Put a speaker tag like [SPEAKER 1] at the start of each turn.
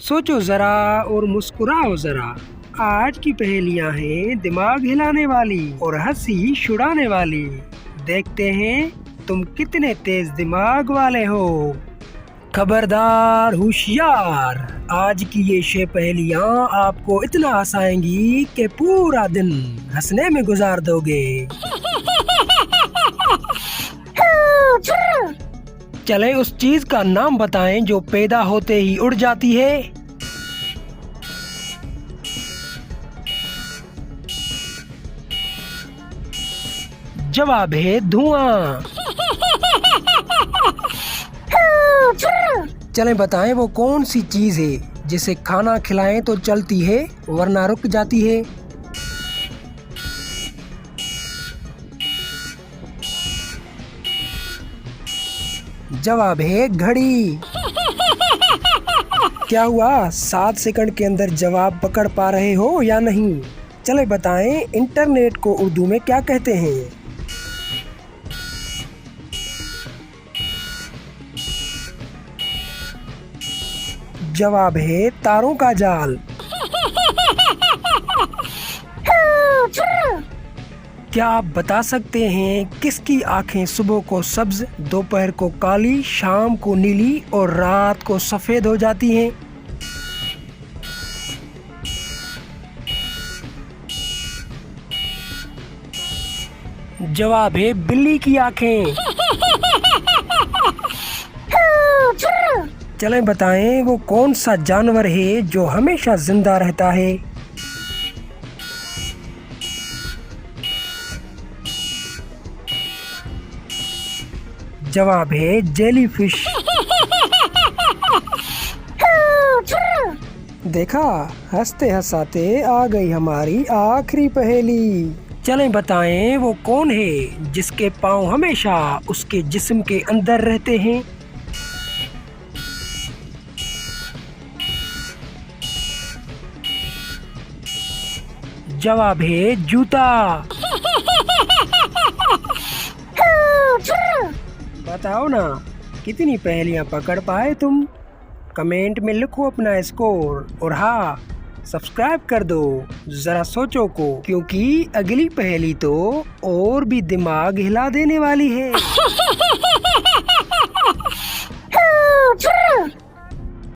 [SPEAKER 1] सोचो जरा और मुस्कुराओ जरा। आज की पहेलियां हैं दिमाग हिलाने वाली और हंसी छुड़ाने वाली। देखते हैं तुम कितने तेज दिमाग वाले हो। खबरदार होशियार, आज की ये 6 पहेलियां आपको इतना हंसाएंगी कि पूरा दिन हंसने में गुजार दोगे। चले उस चीज का नाम बताएं जो पैदा होते ही उड़ जाती है। जवाब है धुआं। चलें बताएं वो कौन सी चीज है जिसे खाना खिलाएं तो चलती है वरना रुक जाती है। जवाब है घड़ी। क्या हुआ, 7 सेकंड के अंदर जवाब पकड़ पा रहे हो या नहीं? चले बताएं इंटरनेट को उर्दू में क्या कहते हैं? जवाब है तारों का जाल। क्या आप बता सकते हैं किसकी आंखें सुबह को सब्ज, दोपहर को काली, शाम को नीली और रात को सफेद हो जाती हैं? जवाब है बिल्ली की आंखें। चलें बताएं वो कौन सा जानवर है जो हमेशा जिंदा रहता है? जवाब है जेलीफिश। देखा, हंसते हंसाते आ गई हमारी आखिरी पहेली। चलें बताएं वो कौन है जिसके पाँव हमेशा उसके जिस्म के अंदर रहते हैं? जवाब है जूता। बताओ ना कितनी पहेलियां पकड़ पाए तुम? कमेंट में लिखो अपना स्कोर और हाँ, सब्सक्राइब कर दो जरा सोचो को, क्योंकि अगली पहेली तो और भी दिमाग हिला देने वाली है।